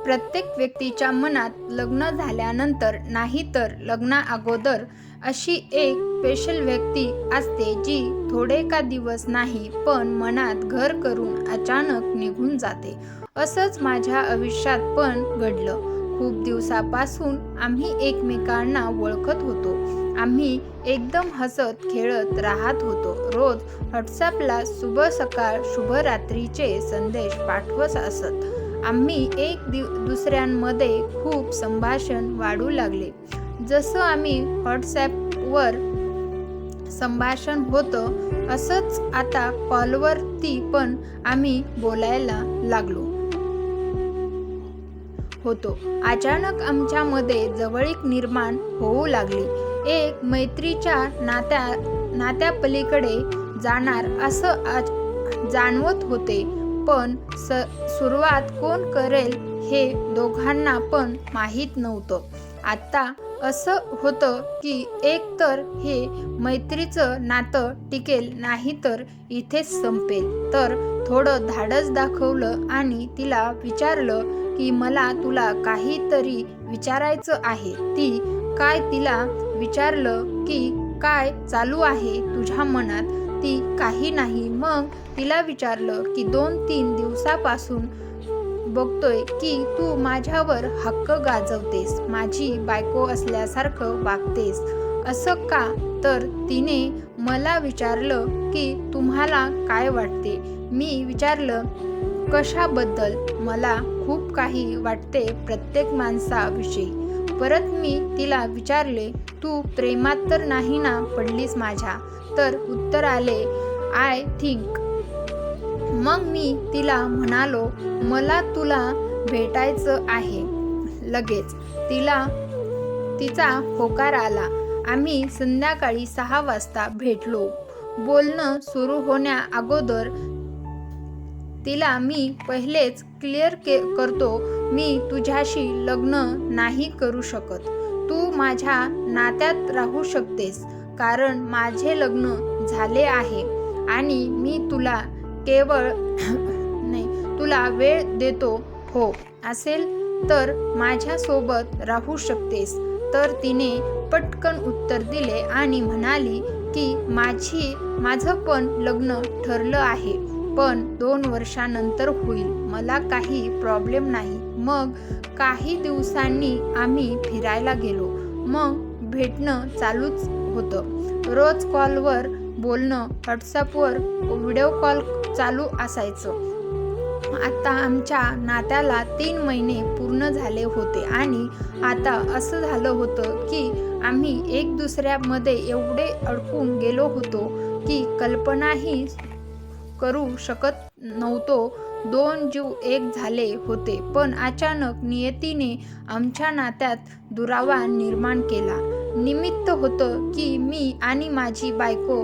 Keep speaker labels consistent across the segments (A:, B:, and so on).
A: प्रत्येक व्यक्तीच्या मनात लग्न झाल्यानंतर नाही तर लग्ना अगोदर अशी एक स्पेशल व्यक्ती असते जी थोडे का दिवस नाही पण मनात घर करून अचानक निघून जाते। असंच माझ्या आयुष्यात पण घडलं। खूप दिवसापासून आम्ही एकमेकांना ओळखत होतो। आम्ही एकदम हसत खेळत राहत होतो। रोज व्हॉट्सॲपला शुभ सकाळ शुभ रात्रीचे संदेश पाठवत असत। आम्ही एक दुसऱ्यांमध्ये खूप संभाषण वाढू लागले। जसं आम्ही व्हॉट्सॲपवर संभाषण होतं असंच आता कॉलवरती पण आम्ही बोलायला लागलो होतो। अचानक आमच्यामध्ये जवळीक निर्माण होऊ लागली। एक मैत्रीच्या नात्यापलीकडे जाणार असं जाणवत होते, पण सुरुवात कोण करेल हे दोघांना पण माहीत नव्हतं। आता असं होतं की एक तर हे मैत्रीचं नातं टिकेल नाही तर इथेच संपेल। तर थोडं धाडस दाखवलं आणि तिला विचारलं की मला तुला काहीतरी विचारायचं आहे। ती काय तिला विचारलं की काय चालू आहे तुझ्या मनात? ती काही नाही। मग तिला विचारलं की 2-3 दिवसापासून बघतोय की तू माझ्यावर हक्क गाजवतेस, माझी बायको असल्यासारखं वागतेस, असं का? तर तिने मला विचारलं की तुम्हाला काय वाटते? मी विचारलं कशाबद्दल? मला खूप काही वाटते प्रत्येक माणसाविषयी। परत मी तिला विचारले तू प्रेमात तर नाही ना पडलीस माझ्या? तर उत्तर आले आय थिंक। मग मी तिला म्हणालो मला तुला भेटायचं आहे लगेच। तिचा होकार आला। आम्ही संध्याकाळी 6 वाजता भेटलो। बोलणं सुरू होण्या अगोदर तिला मी पहिलेच क्लिअर करतो मी तुझ्याशी लग्न नाही करू शकत। तू माझ्या नात्यात राहू शकतेस कारण माझे लग्न झाले आहे आणि मी तुला तुला वेळ देतो। हो असेल तर माझ्यासोबत राहू शकतेस। तर तिने पटकन उत्तर दिले आणि म्हणाली की माझं पण लग्न ठरलं आहे, पण 2 वर्षानंतर होईल, मला काही प्रॉब्लेम नाही। मग काही दिवसांनी आम्ही फिरायला गेलो। मग भेटणं चालूच होतं। रोज कॉलवर बोलणं, व्हॉट्सॲपवर व्हिडिओ कॉल चालू असायचं। आता आमच्या नात्याला 3 महिने पूर्ण झाले होते आणि आता असं झालं होतं की आम्ही एक दुसऱ्यामध्ये एवढे अडकून गेलो होतो की कल्पनाही करू शकत नव्हतो। 2 जीव एक झाले होते, पण अचानक नियतीने आमच्या नात्यात दुरावा निर्माण केला। निमित्त होतं की मी आणि माझी बायको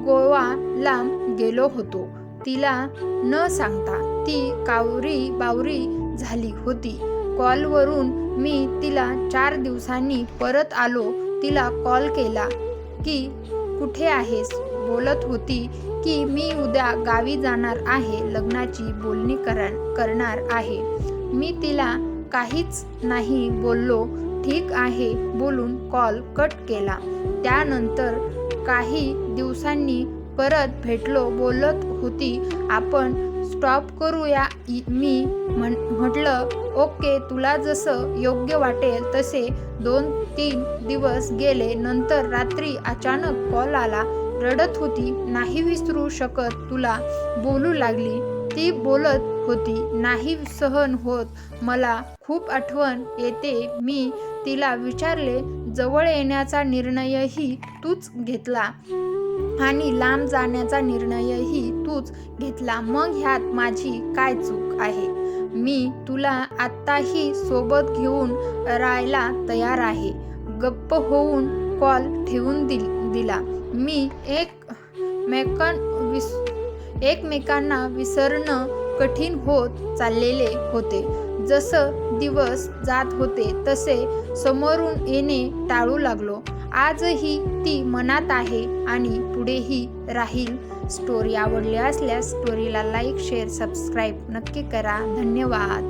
A: गोवाला गेलो होतो। तिला न सांगता ती कावरी-बावरी झाली होती। कॉलवरून मी तिला 4 दिवसांनी परत आलो। तिला कॉल केला की कुठे आहेस? बोलत होती की मी उद्या गावी जाणार आहे, लग्नाची बोलणी करणार आहे। मी तिला काहीच नाही बोललो। ठीक आहे बोलून कॉल कट केला। त्यानंतर काही दिवसांनी परत भेटलो। बोलत होती आपण स्टॉप करूया। मी म्हटलं ओके, तुला जसं योग्य वाटेल तसे। 2-3 दिवस गेले। नंतर रात्री अचानक कॉल आला। रडत होती, नाही विसरू शकत तुला, बोलू लागली। ती बोलत होती नाही सहन होत, मला खूप आठवण येते। मी तिला विचारले जवळ येण्याचा निर्णयही तूच घेतला आणि लांब जाण्याचा निर्णयही तूच घेतला, मग ह्यात माझी काय चूक आहे? मी तुला आत्ताही सोबत घेऊन राहायला तयार आहे। गप्प होऊन कॉल ठेवून दिला। मी एकमेकांना विसरणं कठीण होत चाललेले होते। जसं दिवस जात होते तसे समोरून येणे टाळू लागलो। आजही ती मनात आहे आणि पुढेही राहील। स्टोरी आवडली असल्यास स्टोरीला लाईक, शेअर, सबस्क्राईब नक्की करा। धन्यवाद।